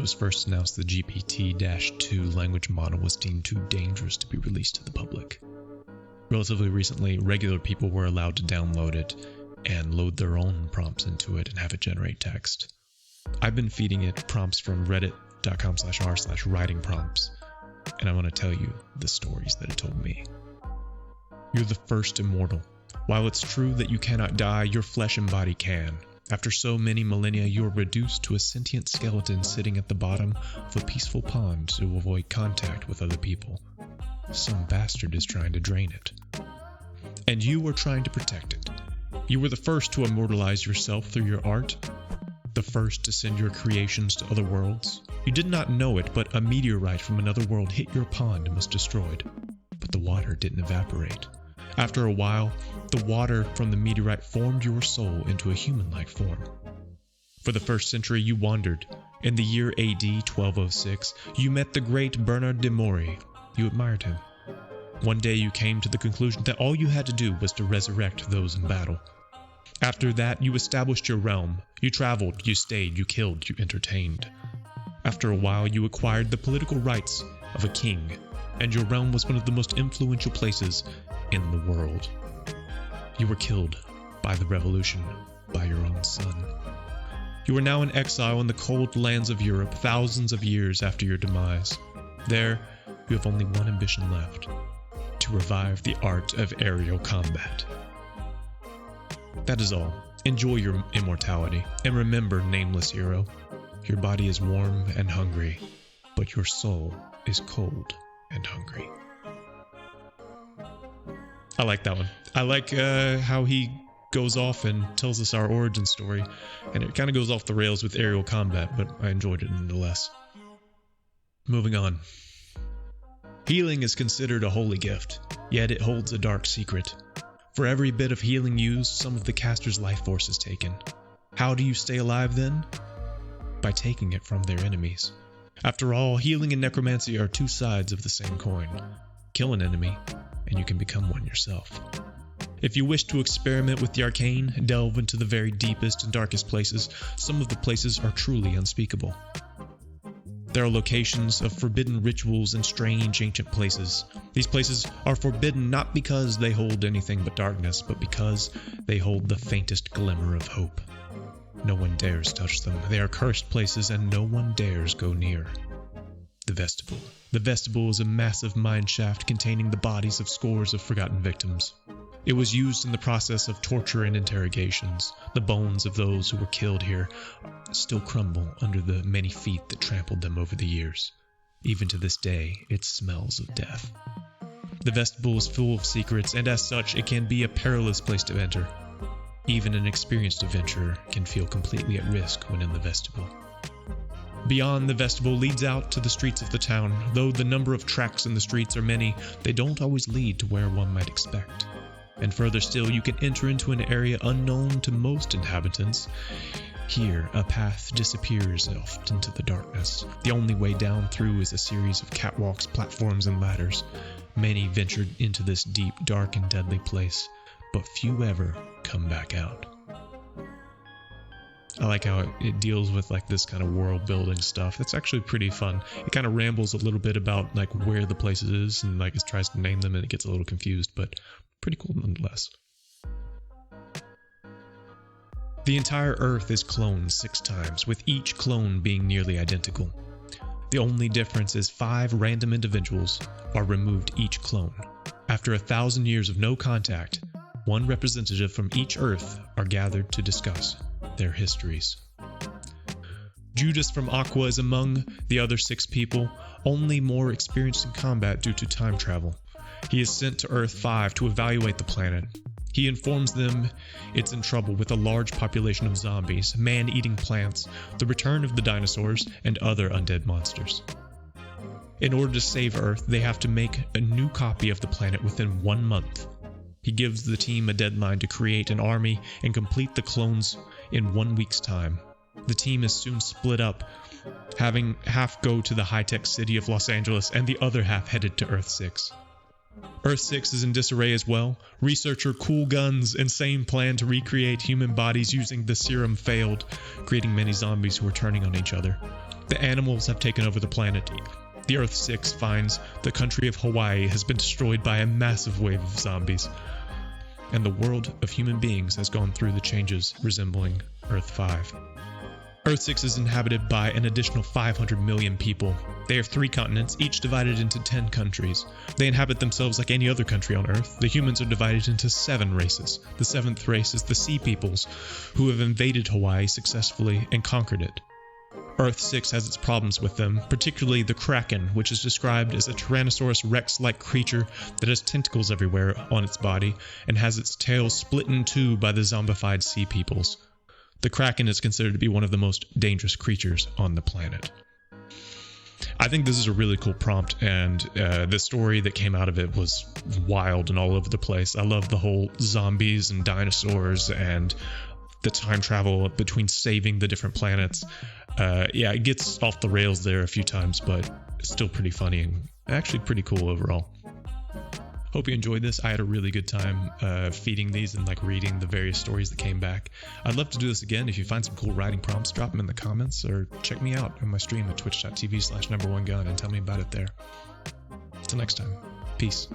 it was first announced the GPT-2 language model was deemed too dangerous to be released to the public. Relatively recently, regular people were allowed to download it and load their own prompts into it and have it generate text. I've been feeding it prompts from reddit.com/r/writingprompts, and I want to tell you the stories that it told me. You're the first immortal. While it's true that you cannot die, your flesh and body can. After so many millennia, you are reduced to a sentient skeleton sitting at the bottom of a peaceful pond to avoid contact with other people. Some bastard is trying to drain it. And you are trying to protect it. You were the first to immortalize yourself through your art, the first to send your creations to other worlds. You did not know it, but a meteorite from another world hit your pond and was destroyed. But the water didn't evaporate. After a while, the water from the meteorite formed your soul into a human-like form. For the first century, you wandered. In the year AD 1206, you met the great Bernard de Mori. You admired him. One day you came to the conclusion that all you had to do was to resurrect those in battle. After that, you established your realm. You traveled, you stayed, you killed, you entertained. After a while, you acquired the political rights of a king, and your realm was one of the most influential places in the world. You were killed by the revolution, by your own son. You are now in exile in the cold lands of Europe, thousands of years after your demise. There, you have only one ambition left: to revive the art of aerial combat. That is all. Enjoy your immortality, and remember, nameless hero, your body is warm and hungry, but your soul is cold and hungry. I like that one. I like how he goes off and tells us our origin story, and it kind of goes off the rails with aerial combat, but I enjoyed it nonetheless. Moving on. Healing is considered a holy gift, yet it holds a dark secret. For every bit of healing used, some of the caster's life force is taken. How do you stay alive then? By taking it from their enemies. After all, healing and necromancy are two sides of the same coin. Kill an enemy, and you can become one yourself. If you wish to experiment with the arcane, delve into the very deepest and darkest places. Some of the places are truly unspeakable. There are locations of forbidden rituals and strange ancient places. These places are forbidden not because they hold anything but darkness, but because they hold the faintest glimmer of hope. No one dares touch them. They are cursed places, and no one dares go near. The Vestibule. The Vestibule is a massive mine shaft containing the bodies of scores of forgotten victims. It was used in the process of torture and interrogations. The bones of those who were killed here still crumble under the many feet that trampled them over the years. Even to this day, it smells of death. The Vestibule is full of secrets, and as such, it can be a perilous place to enter. Even an experienced adventurer can feel completely at risk when in the Vestibule. Beyond the Vestibule leads out to the streets of the town. Though the number of tracks in the streets are many, they don't always lead to where one might expect. And further still, you can enter into an area unknown to most inhabitants. Here, a path disappears off into the darkness. The only way down through is a series of catwalks, platforms, and ladders. Many ventured into this deep, dark, and deadly place, but few ever come back out. I like how it deals with like this kind of world building stuff. It's actually pretty fun. It kind of rambles a little bit about like where the place is, and like it tries to name them, and it gets a little confused, but pretty cool nonetheless. The entire Earth is cloned 6 times, with each clone being nearly identical. The only difference is 5 random individuals are removed each clone. After 1,000 years of no contact, one representative from each Earth are gathered to discuss their histories. Judas from Aqua is among the other 6 people, only more experienced in combat due to time travel. He is sent to Earth 5 to evaluate the planet. He informs them it's in trouble with a large population of zombies, man-eating plants, the return of the dinosaurs, and other undead monsters. In order to save Earth, they have to make a new copy of the planet within 1 month. He gives the team a deadline to create an army and complete the clones in 1 week's time. The team is soon split up, having half go to the high-tech city of Los Angeles and the other half headed to Earth 6. Earth 6 is in disarray as well. Researcher Cool Gun's insane plan to recreate human bodies using the serum failed, creating many zombies who are turning on each other. The animals have taken over the planet. The Earth 6 finds the country of Hawaii has been destroyed by a massive wave of zombies. And the world of human beings has gone through the changes resembling Earth 5. Earth 6 is inhabited by an additional 500 million people. They have 3 continents, each divided into 10 countries. They inhabit themselves like any other country on Earth. The humans are divided into 7 races. The 7th race is the Sea Peoples, who have invaded Hawaii successfully and conquered it. Earth 6 has its problems with them, particularly the Kraken, which is described as a Tyrannosaurus Rex-like creature that has tentacles everywhere on its body and has its tail split in 2 by the zombified Sea Peoples. The Kraken is considered to be one of the most dangerous creatures on the planet. I think this is a really cool prompt, and the story that came out of it was wild and all over the place. I love the whole zombies and dinosaurs and the time travel between saving the different planets. Yeah, it gets off the rails there a few times, but it's still pretty funny and actually pretty cool overall. Hope you enjoyed this. I had a really good time feeding these and reading the various stories that came back. I'd love to do this again. If you find some cool writing prompts, drop them in the comments or check me out on my stream at twitch.tv/number1gun and tell me about it there. Until next time, peace.